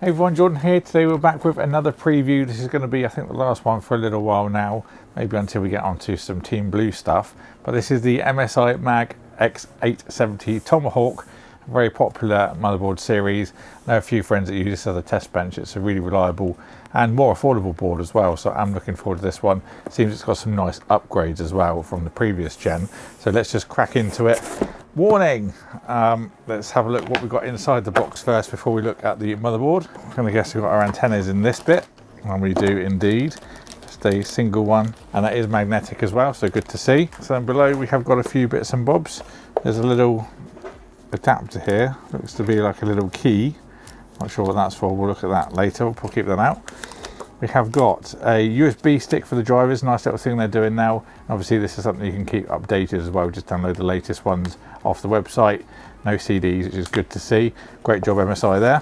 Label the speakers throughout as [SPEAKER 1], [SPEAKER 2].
[SPEAKER 1] Hey everyone, Jordan here. Today we're back with another preview. This is going to be, I think, the last one for a little while now, maybe until we get onto some Team Blue stuff. But this is the MSI MAG X870 Tomahawk, a very popular motherboard series. I know a few friends that use this as a test bench. It's a really reliable and more affordable board as well, so I'm looking forward to this one. Seems it's got some nice upgrades as well from the previous gen. So let's just crack into it. Warning! Let's have a look what we've got inside the box first before we look at the motherboard. I'm going to guess we've got our antennas in this bit, and we do indeed. Just a single one, and that is magnetic as well, so good to see. So then below we have got a few bits and bobs. There's a little adapter here, looks to be like a little key. Not sure what that's for, we'll look at that later, we'll keep that out. We have got a USB stick for the drivers, nice little thing they're doing now. Obviously this is something you can keep updated as well, just download the latest ones off the website. No CDs, which is good to see. Great job MSI there.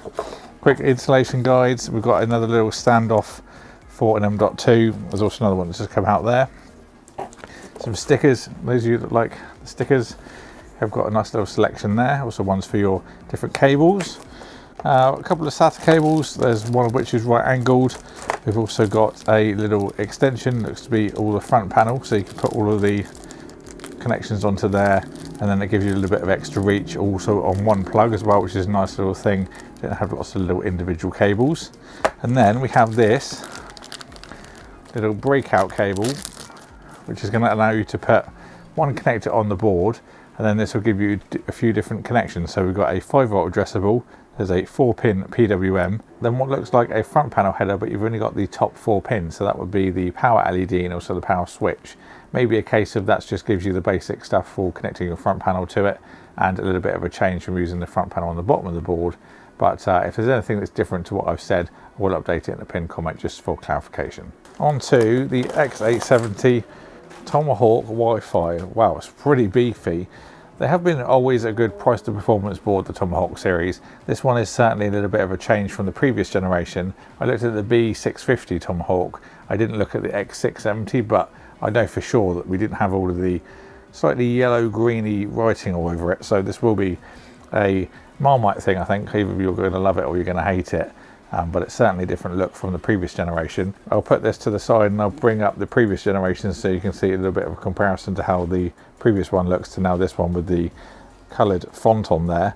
[SPEAKER 1] Quick installation guides, we've got another little standoff for an M.2. There's also another one that's just come out there. Some stickers, those of you that like the stickers have got a nice little selection there. Also ones for your different cables. A couple of SATA cables, there's one of which is right angled. We've also got a little extension, looks to be all the front panel, so you can put all of the connections onto there, and then it gives you a little bit of extra reach also on one plug as well, which is a nice little thing. It have lots of little individual cables. And then we have this little breakout cable, which is going to allow you to put one connector on the board, and then this will give you a few different connections. So we've got a 5-volt addressable, there's a 4-pin PWM, then what looks like a front panel header, but you've only got the top 4 pins, so that would be the power LED and also the power switch. Maybe a case of that just gives you the basic stuff for connecting your front panel to it, and a little bit of a change from using the front panel on the bottom of the board. But if there's anything that's different to what I've said, I will update it in a pinned comment just for clarification. On to the X870 Tomahawk Wi-Fi. Wow, it's pretty beefy. They have been always a good price to performance board, the Tomahawk series. This one is certainly a little bit of a change from the previous generation. I looked at the B650 Tomahawk. I didn't look at the X670, but I know for sure that we didn't have all of the slightly yellow greeny writing all over it. So this will be a Marmite thing, I think. Either you're going to love it or you're going to hate it. But it's certainly a different look from the previous generation. I'll put this to the side and I'll bring up the previous generation so you can see a little bit of a comparison to how the previous one looks to now this one with the coloured font on there,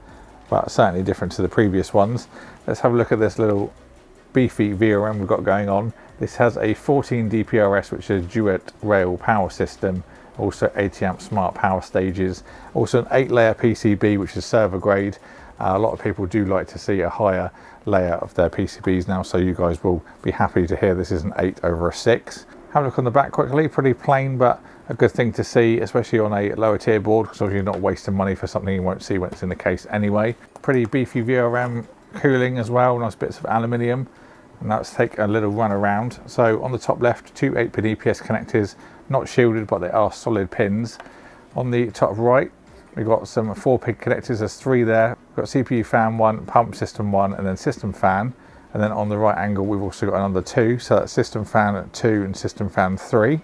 [SPEAKER 1] but certainly different to the previous ones. Let's have a look at this little beefy VRM we've got going on. This has a 14 DPRS, which is duet rail power system, also 80 amp smart power stages, also an 8-layer PCB, which is server grade. A lot of people do like to see a higher layer of their PCBs now, so you guys will be happy to hear this is an 8 over a 6. Have a look on the back quickly, pretty plain, but a good thing to see, especially on a lower tier board, because obviously you're not wasting money for something you won't see when it's in the case anyway. Pretty beefy VRM cooling as well, nice bits of aluminium. And let's take a little run around. So on the top left, 2 8-pin EPS connectors, not shielded, but they are solid pins. On the top right, we've got some 4-pin connectors, there's 3 there. We've got CPU fan 1, pump system 1, and then system fan. And then on the right angle, we've also got another 2, so that's system fan 2 and system fan 3.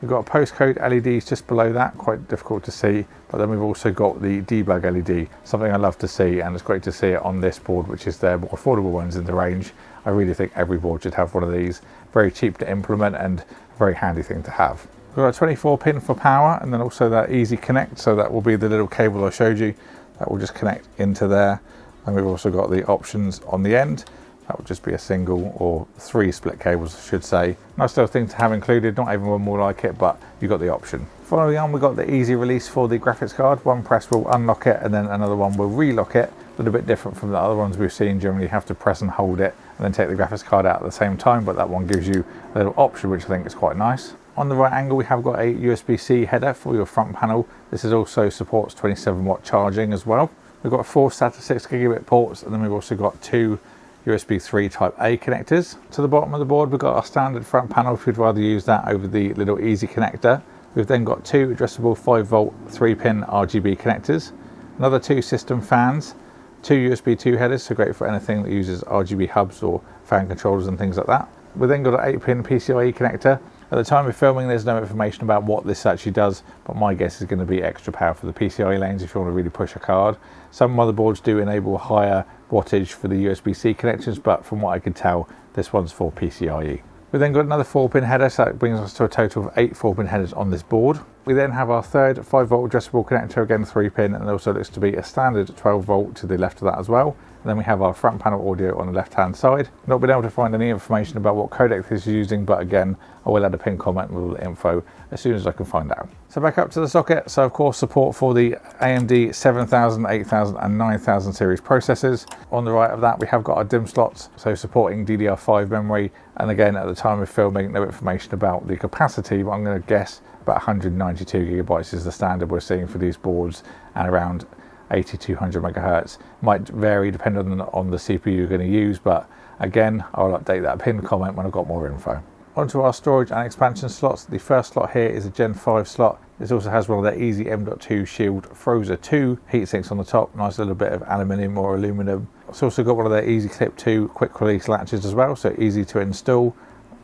[SPEAKER 1] We've got postcode LEDs just below that, quite difficult to see, but then we've also got the debug LED, something I love to see, and it's great to see it on this board, which is their more affordable ones in the range. I really think every board should have one of these. Very cheap to implement and a very handy thing to have. We've got a 24 pin for power, and then also that easy connect, so that will be the little cable I showed you. That will just connect into there. And we've also got the options on the end. That would just be a single or 3 split cables, I should say. Nice little thing to have included, not everyone will like it, but you've got the option. Following on, we've got the easy release for the graphics card. One press will unlock it, and then another one will relock it. A little bit different from the other ones we've seen. Generally you have to press and hold it, and then take the graphics card out at the same time, but that one gives you a little option, which I think is quite nice. On the right angle, we have got a USB-C header for your front panel. This is also supports 27-watt charging as well. We've got 4 SATA 6 gigabit ports, and then we've also got 2 USB 3 Type A connectors. To the bottom of the board, we've got our standard front panel if you'd rather use that over the little easy connector. We've then got 2 addressable 5-volt 3-pin RGB connectors, another 2 system fans, 2 USB 2 headers, so great for anything that uses RGB hubs or fan controllers and things like that. We've then got an 8-pin PCIe connector. At the time of filming, there's no information about what this actually does, but my guess is going to be extra power for the PCIe lanes if you want to really push a card. Some motherboards do enable higher wattage for the USB-C connections, but from what I can tell, this one's for PCIe. We've then got another 4-pin header, so that brings us to a total of 8 4-pin headers on this board. We then have our third 5-volt addressable connector, again 3-pin, and also looks to be a standard 12-volt to the left of that as well. And then we have our front panel audio on the left-hand side. Not been able to find any information about what codec this is using, but again, I will add a pin comment with all the info as soon as I can find out. So back up to the socket. So of course, support for the AMD 7000, 8000 and 9000 series processors. On the right of that, we have got our DIMM slots, so supporting DDR5 memory. And again, at the time of filming, no information about the capacity, but I'm going to guess about 192 gigabytes is the standard we're seeing for these boards, and around 8200 megahertz. Might vary depending on the CPU you're going to use, but again, I'll update that pin comment when I've got more info. Onto our storage and expansion slots. The first slot here is a Gen 5 slot. This also has one of their Easy M.2 Shield Frozer 2 heatsinks on the top. Nice little bit of aluminium or aluminum. It's also got one of their Easy Clip 2 quick release latches as well, so easy to install.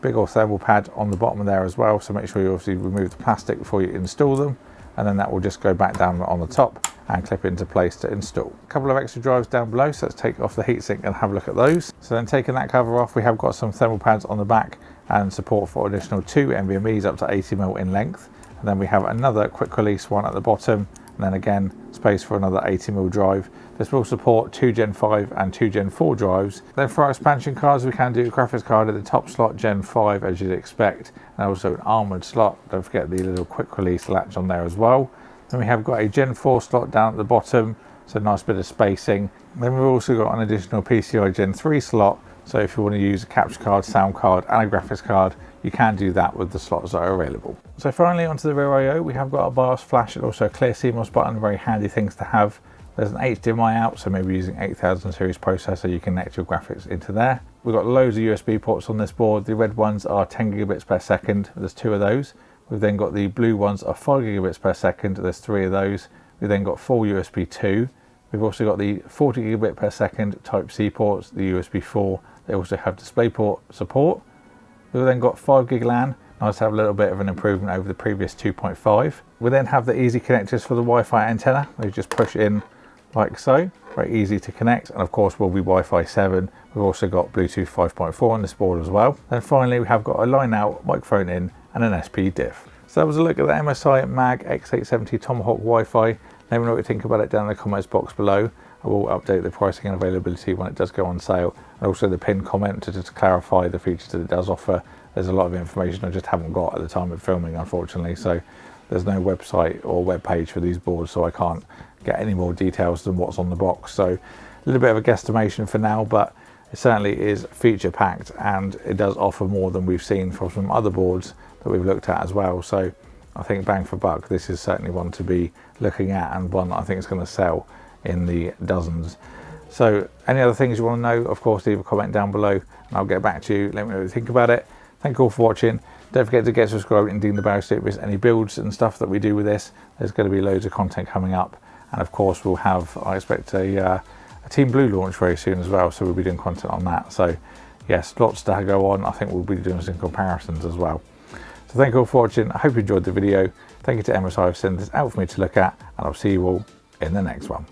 [SPEAKER 1] Big old thermal pad on the bottom there as well, so make sure you obviously remove the plastic before you install them, and then that will just go back down on the top and clip into place to install. A couple of extra drives down below, so let's take off the heatsink and have a look at those. So then taking that cover off, we have got some thermal pads on the back and support for additional 2 NVMe's up to 80mm in length. And then we have another quick release one at the bottom, and then again space for another 80mm drive. This will support 2 Gen 5 and 2 Gen 4 drives. Then for our expansion cards, we can do a graphics card at the top slot, Gen 5 as you'd expect, and also an armoured slot. Don't forget the little quick release latch on there as well. Then we have got a Gen 4 slot down at the bottom, so nice bit of spacing. Then we've also got an additional PCI Gen 3 slot, so if you want to use a capture card, sound card and a graphics card, you can do that with the slots that are available. So finally onto the rear I/O, we have got a BIOS flash and also a clear CMOS button, very handy things to have. There's an HDMI out, so maybe using 8000 series processor, you can connect your graphics into there. We've got loads of USB ports on this board. The red ones are 10 gigabits per second, there's 2 of those. We've then got the blue ones are 5 gigabits per second, there's 3 of those. We've then got full USB 2. We've also got the 40 gigabit per second Type-C ports, the USB 4. They also have DisplayPort support. We've then got 5 gig LAN. Nice to have a little bit of an improvement over the previous 2.5. We then have the easy connectors for the Wi-Fi antenna. They just push in like so, very easy to connect, and of course will be Wi-Fi 7. We've also got Bluetooth 5.4 on this board as well. Then finally we have got a line out, microphone in and an SP diff. So that was a look at the MSI MAG X870 Tomahawk Wi-Fi. Let me know what you think about it down in the comments box below. I will update the pricing and availability when it does go on sale, and also the pin comment to just clarify the features that it does offer. There's a lot of information I just haven't got at the time of filming, unfortunately, so there's no website or web page for these boards, so I can't get any more details than what's on the box. So a little bit of a guesstimation for now, but it certainly is feature packed and it does offer more than we've seen from some other boards that we've looked at as well. So I think bang for buck, this is certainly one to be looking at, and one that I think is going to sell in the dozens. So any other things you want to know, of course leave a comment down below and I'll get back to you. Let me know what you think about it. Thank you all for watching. Don't forget to get subscribed and ding the bell so you don't miss any builds and stuff that we do with this. There's going to be loads of content coming up, and of course we'll have, I expect, a Team Blue launch very soon as well, so we'll be doing content on that. So yes, lots to go on. I think we'll be doing some comparisons as well. So thank you all for watching. I hope you enjoyed the video. Thank you to MSI for sending this out for me to look at, and I'll see you all in the next one.